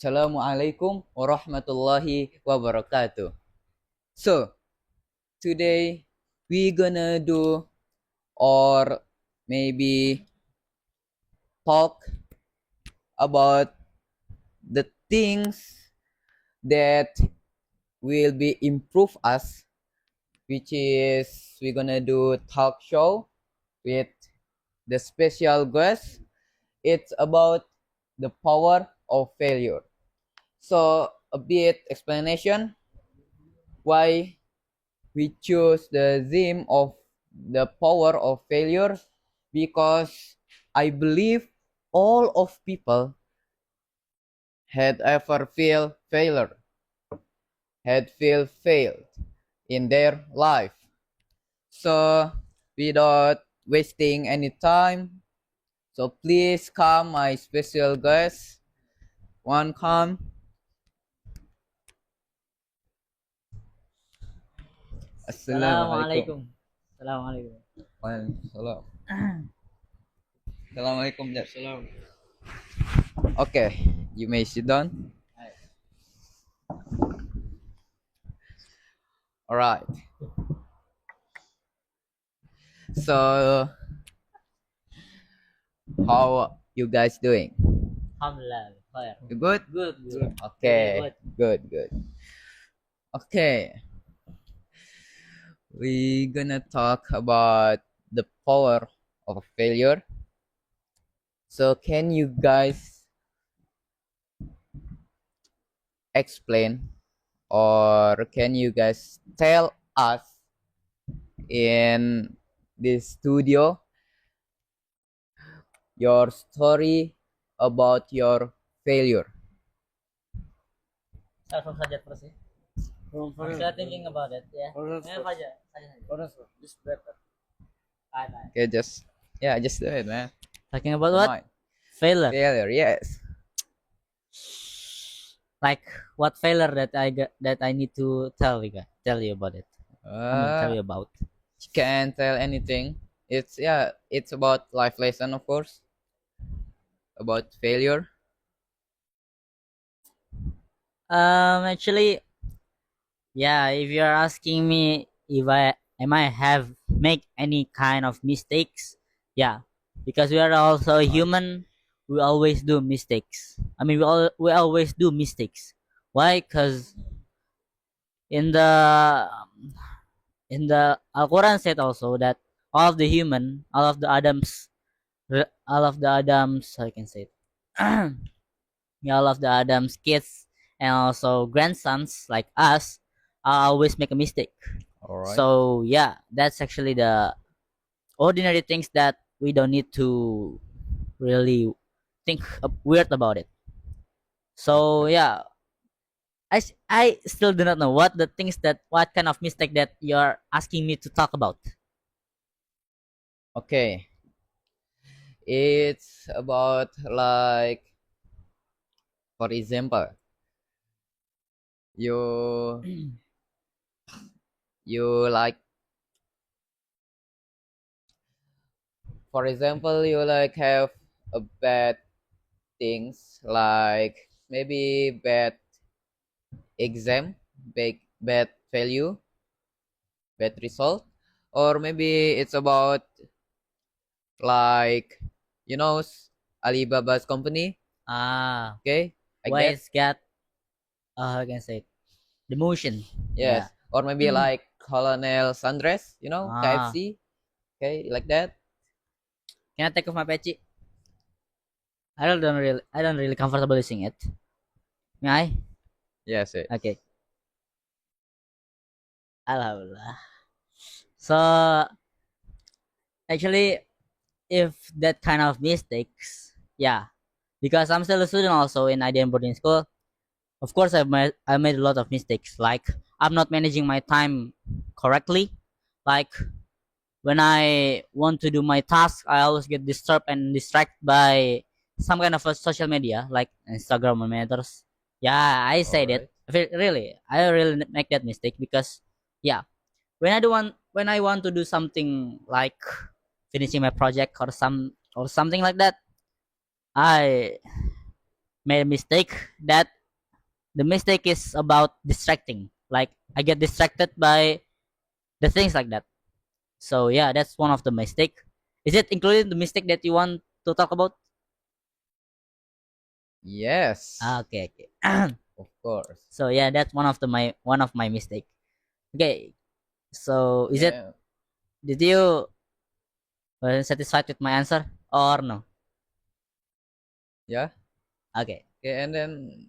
Assalamualaikum warahmatullahi wabarakatuh. So, today we gonna do or maybe talk about the things that will be improve us, which is we're gonna do talk show with the special guest. It's about the power of failure. So, a bit explanation why we choose the theme of the power of failure, because I believe all of people had ever failed in their life. So without wasting any time, so please come my special guest. One come. Assalamualaikum. Assalamualaikum. Assalamualaikum. Waalaikumsalam. Assalamualaikum. Salam. Okay, you may sit down. All right. So, how you guys doing? Alhamdulillah. Khair. You good? Good. Good. Okay. Good. Good. Okay. We gonna talk about the power of failure. So, can you guys explain, or can you guys tell us in this studio your story about your failure? From Sajat first. From Still thinking about it. Yeah. Fajar. This better. Okay, just do it, man. Talking about Come what? on. Failure. Failure, yes. Like what failure that I need to tell you about it. Tell you about. You can't tell anything. It's about life lesson, of course. About failure. Actually, yeah. If you're asking me if I have make any kind of mistakes, yeah, because we are also human. We always do mistakes. I mean, we always do mistakes. Why? Because in the Al Quran said also that all of the human, all of the Adams, I can say it, yeah, all of the Adams kids and also grandsons like us always make a mistake. All right. So yeah, that's actually the ordinary things that we don't need to really think weird about it. So yeah, I still do not know what kind of mistake that you're asking me to talk about. Okay. It's about, like, for example, you you like for example you like have a bad things, like maybe bad exam, bad value, bad result, or maybe it's about, like, you know Alibaba's company. Ah, Okay, like why that. it's got how can I say it? The motion. Yes. Yeah. Or maybe like Colonel Sandres, Ah, KFC. Okay, like that. can I take off my patchy? I don't really comfortable using it. May I? Yes, it. Okay. Alhamdulillah. So actually, if that kind of mistakes, yeah, because I'm still a student also in IDM boarding school. Of course, I made a lot of mistakes. Like I'm not managing my time correctly. Like when I want to do my task, I always get disturbed and distracted by some kind of a social media like Instagram or others. Yeah, I said it. Alright. Really, I really make that mistake because yeah, when I want to do something like finishing my project or something like that, I made a mistake that the mistake is about distracting. Like I get distracted by the things like that. So yeah, that's one of the mistake. Is it including the mistake that you want to talk about? Yes, Okay, okay. of course. So yeah, that's one of my mistake. Okay, so is it, Yeah, did you satisfied with my answer or no? yeah. Okay, Okay, and then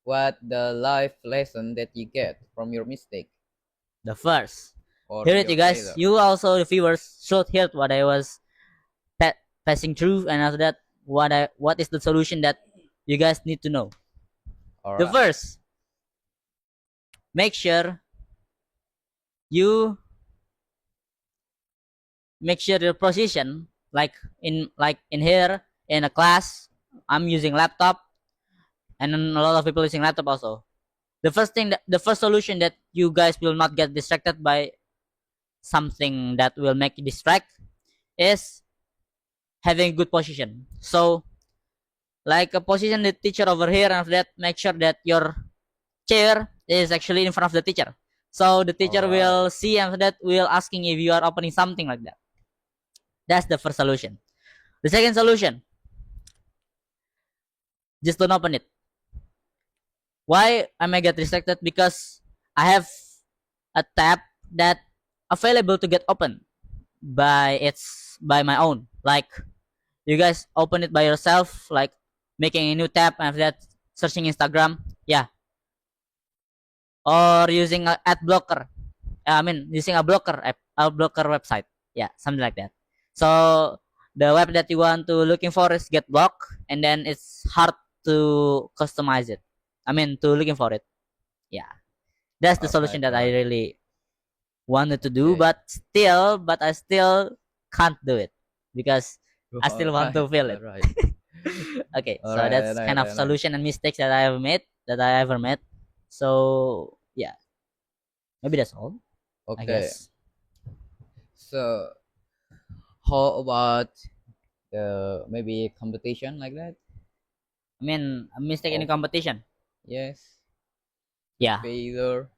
what the life lesson that you get from your mistake the first. or Hear it, your you guys. failure? You also, the viewers, should hear what I was passing through, and after that, what is the solution that you guys need to know. All The right. first, make sure you make sure your position, like in here in a class, I'm using laptop, and then a lot of people using laptop also. The first solution that you guys will not get distracted by something that will make you distract is having good position. So like a position the teacher over here, and after that make sure that your chair is actually in front of the teacher. So the All teacher right. will see, and after that will asking if you are opening something like that. That's the first solution. The second solution, just don't open it. Why I may get distracted? Because I have a tab that available to get open by my own. Like you guys open it by yourself, like making a new tab and after that searching Instagram, yeah, or using a ad blocker. I mean using a blocker app, a blocker website, yeah, something like that. So the web that you want to looking for is get blocked, and then it's hard to customize it. I mean to looking for it. Yeah, that's the All solution right. that All I right. really wanted to do, Okay. but I still can't do it because I All still want right. to feel All it. right. Okay, All so right. All that's right. kind of All right. solution and mistakes that I have made, that I ever made. So yeah, maybe that's all, I Okay. guess. So how about maybe competition like that? I mean, a mistake in a Of competition. yes, the Yeah, failure in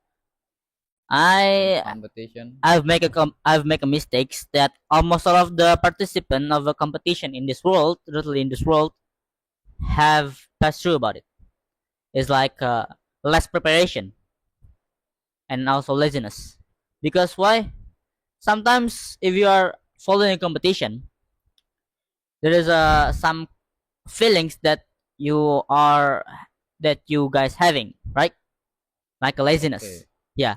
I competition. I've make a mistakes that almost all of the participant of a competition in this world, literally in this world, have passed through about it. It's like less preparation and also laziness. Because why? Sometimes if you are following a competition, there is some feelings that you are that you guys having, right? Like a laziness. Okay. Yeah,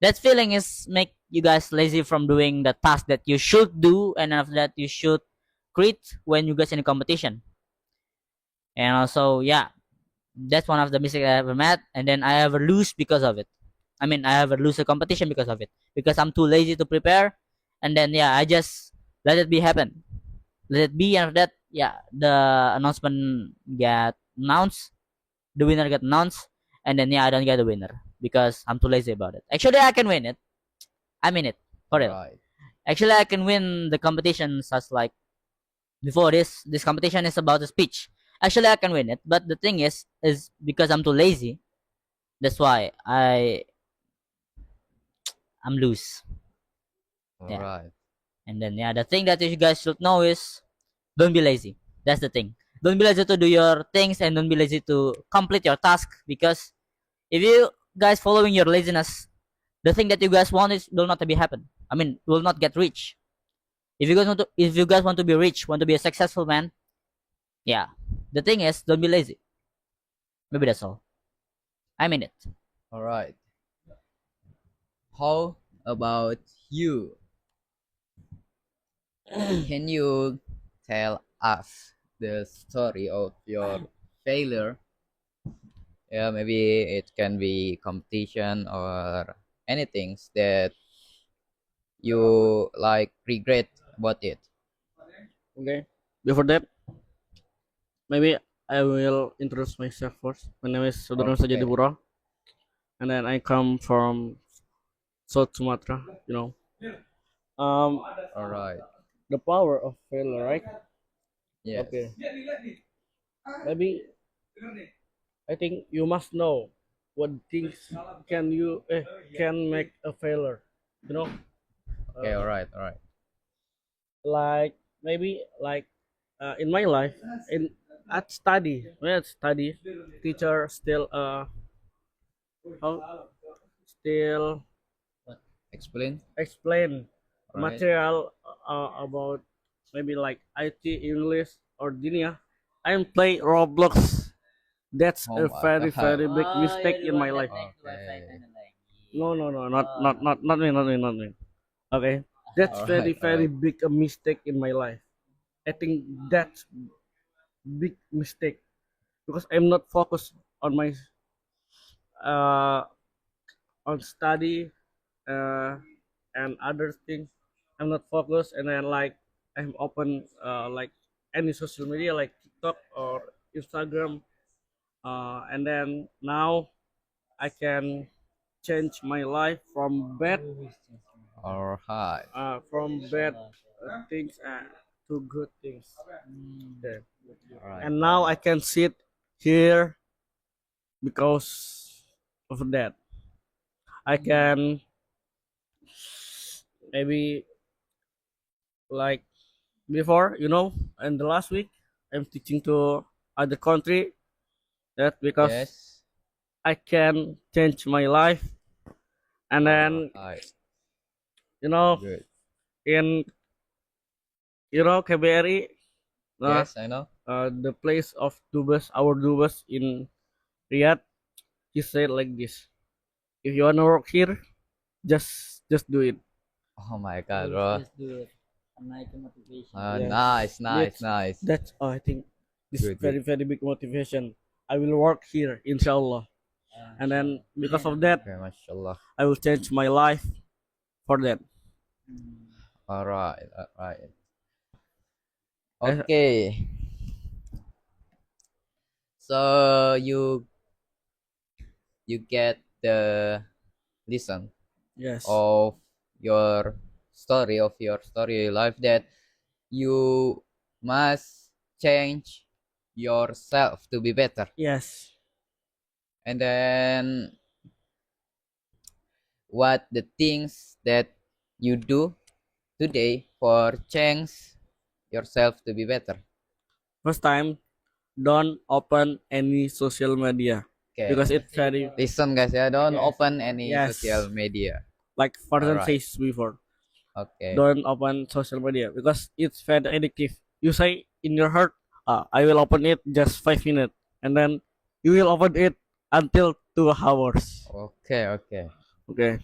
that feeling is make you guys lazy from doing the task that you should do, and after that you should create when you guys in a competition. And also, yeah, that's one of the mistakes I ever made, and then I ever lose because of it. I mean, I ever lose a competition because of it, because I'm too lazy to prepare, and then yeah, I just let it be happen, let it be, and after that, yeah, the announcement get announced, the winner get announced, and then yeah, I don't get the winner because I'm too lazy about it. Actually, I can win it. I mean it for All real. right. Actually, I can win the competitions as like before this competition is about a speech. Actually, I can win it, but the thing is because I'm too lazy. That's why I'm loose. All Yeah, right. and then yeah, the thing that you guys should know is don't be lazy. That's the thing. Don't be lazy to do your things, and don't be lazy to complete your task, because if you guys following your laziness, the thing that you guys want is will not be happen. I mean, will not get rich. If you guys want to be rich, want to be a successful man, yeah. The thing is, don't be lazy. Maybe that's all. I mean it. All right. How about you? Can you tell us the story of your failure? Yeah, maybe it can be competition or anything that you like regret about it. Okay. Before that, maybe I will introduce myself first. My name is Sudarno Okay. Sajadipura, and then I come from South Sumatra. Um, All right. the power of failure, right? Yes. Okay. Maybe. I think you must know what things can you can make a failure. You know, Okay, uh, all right. like maybe like in my life in at study when at study teacher still how still Explain. explain All right. material about maybe like IT English or Dinia. I'm play Roblox. That's Oh a my very God. very big Oh, mistake you're the in my one that life. makes the website Okay. and then like, No, yeah. no, no, Oh no. not me. Okay, that's All very right. All very right. big a mistake in my life. I think that's big mistake because I'm not focused on my uh on study uh and other things. I'm not focused, and then like I'm open like any social media like TikTok or Instagram, and then now I can change my life All right. from bad Mashallah. things to good things. Mm, Okay. good, good. All right. And All now right. I can sit here because of that. I Mm. can maybe like before, and the last week I'm teaching to other country that because Yes. I can change my life, and All then right. you know Good. in KBRI, uh, Yes, I know. the place of Dubes, our Dubes in Riyadh, he said like this: if you wanna work here, just do it. Oh my God, Please bro. just do it. And like a motivation. Nice, Yes, nice, nice. that's I think this Good, good. very very big motivation. I will work here, inshallah, and then Inshallah. because Amen. of that, Okay, mashallah. I will change my life for that. Mm. All right, all right. I, Okay. So you get the listen yes, of your story life that you must change yourself to be better, yes, and then what the things that you do today for change yourself to be better. first time, don't open any social media Okay, because it's Stay very focused. listen guys, yeah, don't yes, open any social yes, media. like All Farzan right. says before, Okay. don't open social media because it's very addictive. You say in your heart, I will open it just 5 minutes, and then you will open it until 2 hours. Okay. Okay. Okay,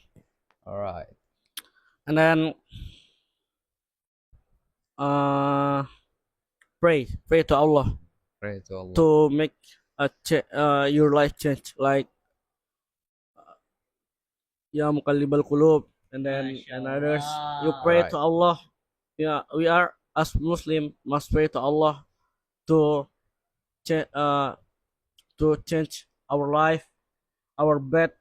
All right. and then uh, pray to Allah Pray to Allah. to make your life change. Like ya muqallibal qulub, and then and others, you All pray MashaAllah. right. to Allah. Yeah, we are as Muslim must pray to Allah to cha- uh, to change our life, our bad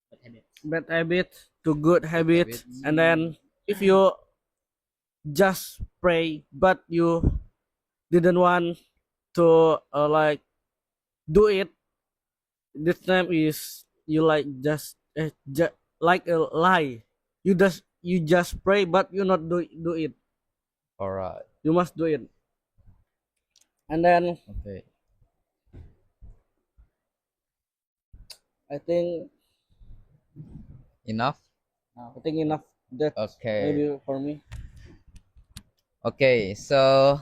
Good habits. bad habits to good Good habits, habits. and Mm. then if you just pray but you didn't want to like do it, this time is you like just like a lie. You just pray but you not do it. All right. You must do it, and then Okay. I think Enough. I think enough. That's Okay. maybe for me. Okay. So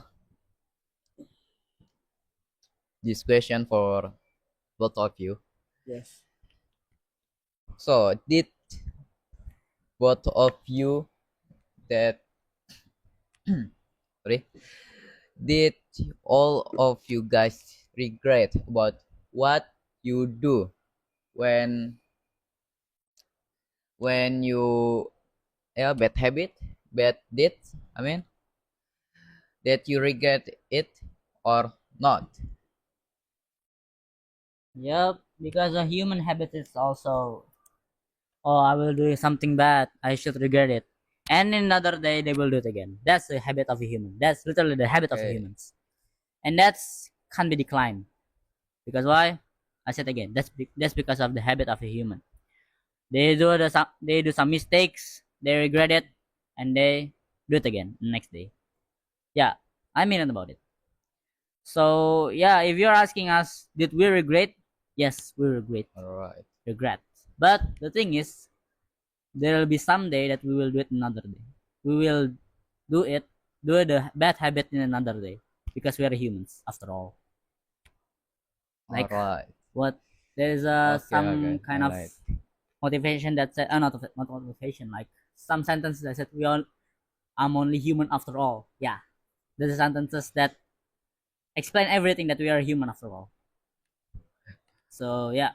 this question for both of you. Yes. So did both of you that sorry, did all of you guys regret about what you do when you bad habit, bad deeds, I mean, that you regret it or not? Yep. Because a human habit is also, oh, I will do something bad. I should regret it. and in another day they will do it again. That's the habit of a human. That's literally the habit of Okay. humans, and that's can be declined. Because why? I said again, that's because of the habit of a human. They do some mistakes, they regret it, and they do it again the next day. Yeah, I mean about it. So yeah, if you're asking us, did we regret? Yes, we All right. regret. But the thing is, there will be some day that we will do it another day. We will do it, do the bad habit in another day because we are humans after all. All Like right. what there is Okay. Okay. some kind All of right. motivation that said, not motivation, like some sentences that said I'm only human after all. Yeah, there's sentences that explain everything that we are human after all. So yeah,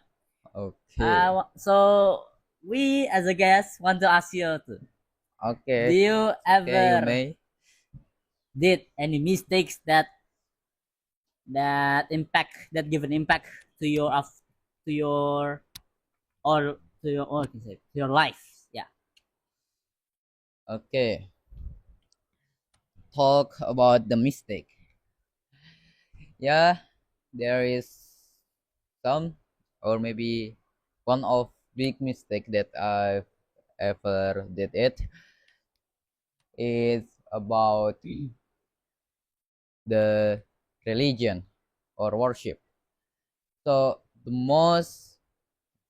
Okay. so we as a guest want to ask you too. Do Okay. you Okay. You ever may. did any mistakes that give an impact to your to your or to your or can say to your life? Yeah. Okay. Talk about the mistake. Yeah, there is some, or maybe one of big mistake that I've ever did it is about the religion or worship. So the most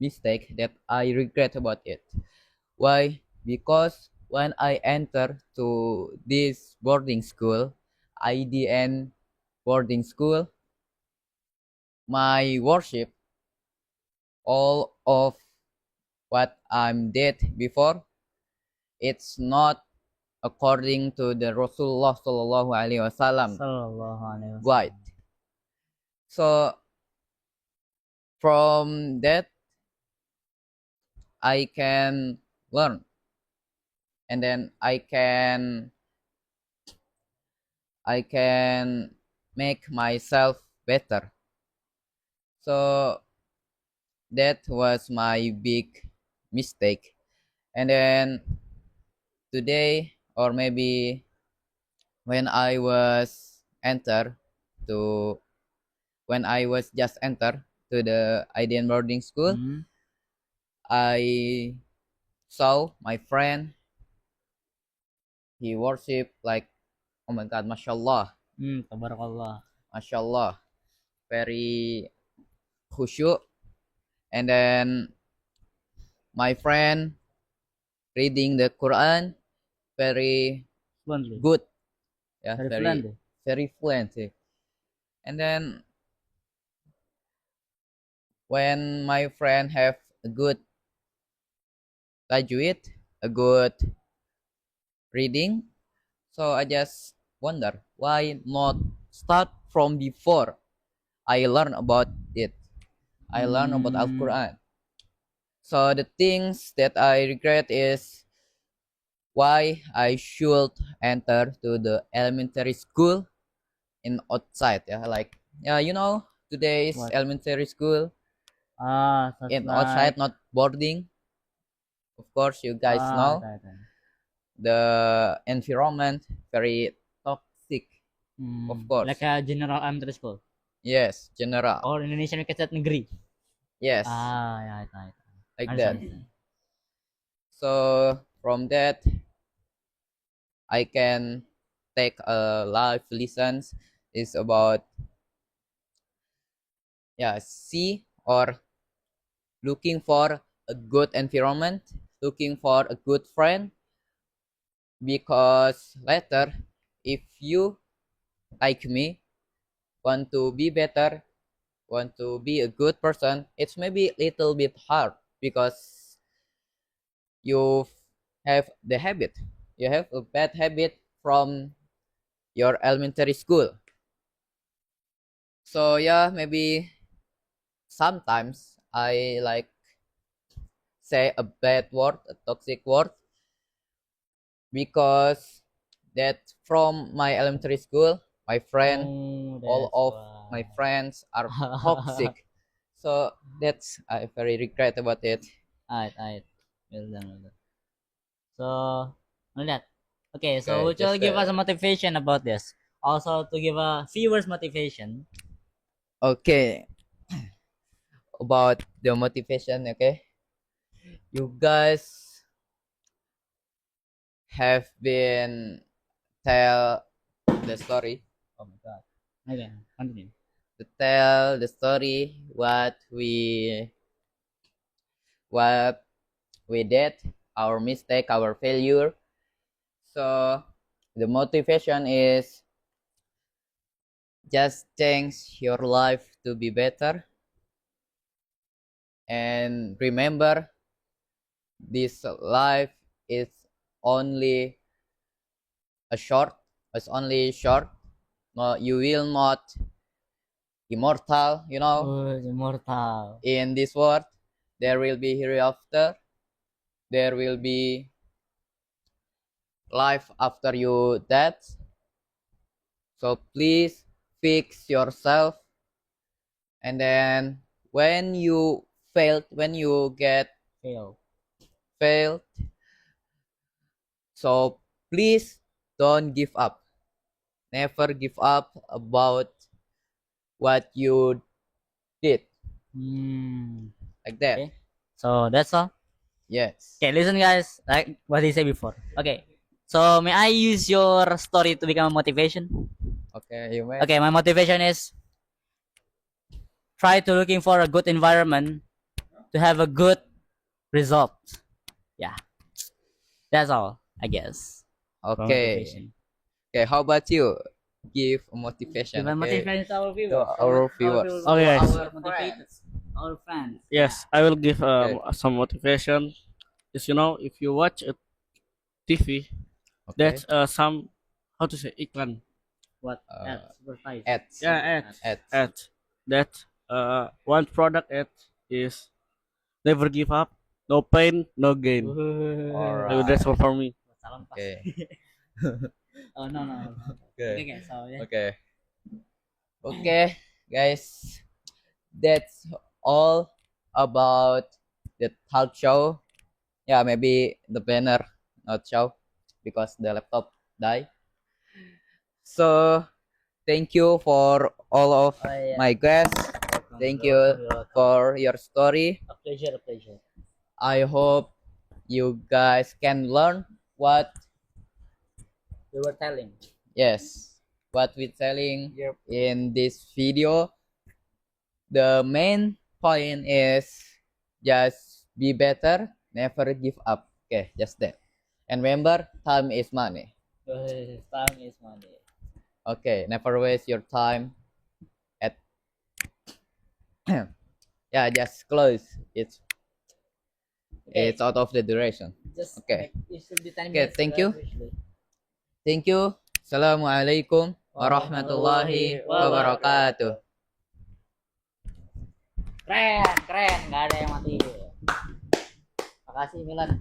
mistake that I regret about it. Why? Because when I enter to this boarding school, IDN boarding school, my worship, all of what I'm did before, it's not according to the Rasulullah Sallallahu Alaihi Wasallam Sallallahu alaihi guide. wasallam. So from that I can learn, and then I can make myself better. So that was my big mistake. And then today, or maybe when I was enter to when I was just enter to the IDN boarding school, Hmm. I saw my friend. He worship like, oh my god, mashallah, Tabarakallah. mashallah, very khusyuk. And then my friend reading the Quran very Fluently. good, yeah, Very very fluently. very fluent. Yeah. And then when my friend have a good tajwid, a good reading, so I just wonder why not start from before I learn about it. I learn about Al Mm, Quran. So the things that I regret is why I should enter to the elementary school in outside. Yeah, like, yeah, today's what? elementary school Such in like outside, not boarding. Of course, you guys know right. the environment very toxic. Of Like course, a general elementary school yes, general, or Indonesian we can say negeri. yes, Yeah, right. like that. Understand. So from that, I can take a live lessons is about, yeah, see or looking for a good environment, looking for a good friend, because later if you like me, want to be better, want to be a good person, it's maybe a little bit hard because you have the habit, you have a bad habit from your elementary school. So yeah, maybe sometimes I like say a bad word, a toxic word, because that from my elementary school, my friend, Oh, all that's of my why. friends are toxic. So that's I very regret about it. Right. Well done. So Only that. Okay, so Okay, would you just give us a motivation about this? Also to give a viewers motivation. okay, about the motivation. Okay, you guys have been tell the story. Oh my god. Okay, continue. To tell the story what we did, our mistake, our failure. So the motivation is just change your life to be better, and remember this life is only a short, it's only short. No, you will not immortal, Oh, immortal. in this world. There will be hereafter, there will be life after you death. So please fix yourself, and then when you when you get Fail. failed, so please don't give up. Never give up about what you did, Hmm. like that. Okay. So that's all. Yes. Okay, listen guys, like what he said before. Okay. So may I use your story to become a motivation? Okay, you may. Okay, my motivation is try to looking for a good environment to have a good result. Yeah, that's all, I guess. For Okay. motivation. Okay, how about you? Give a motivation. Give a Okay. motivation to our To viewers. our viewers. Okay, guys. Our motivators. Our fans. Yes, I will give Okay. some motivation. Just if you watch a TV, Okay. that's some how to say iklan. What? Uh, Advertise. Ads. Yeah, ads. Ads. Ads. That one product ad is never give up, no pain, no gain. Alright. That's all for me. Salam pas. Okay. Oh no no. No. Okay. Okay, so yeah. Okay. Okay, guys. That's all about the talk show. Yeah, maybe the banner not show because the laptop died. So thank you for all of Oh, yeah. my guests. Thank you for your story. A pleasure, a pleasure. I hope you guys can learn what We were telling. yes what we're telling Yep. in this video. The main point is just be better, never give up. Okay, just that. And remember, time is money. Time is money. Okay, never waste your time at yeah, just close. It's out of the duration. Just Okay. it should be 10 Okay, minutes. thank you. Thank you. Assalamualaikum warahmatullahi wabarakatuh. Keren, keren. Nggak ada yang mati. Makasih Milan.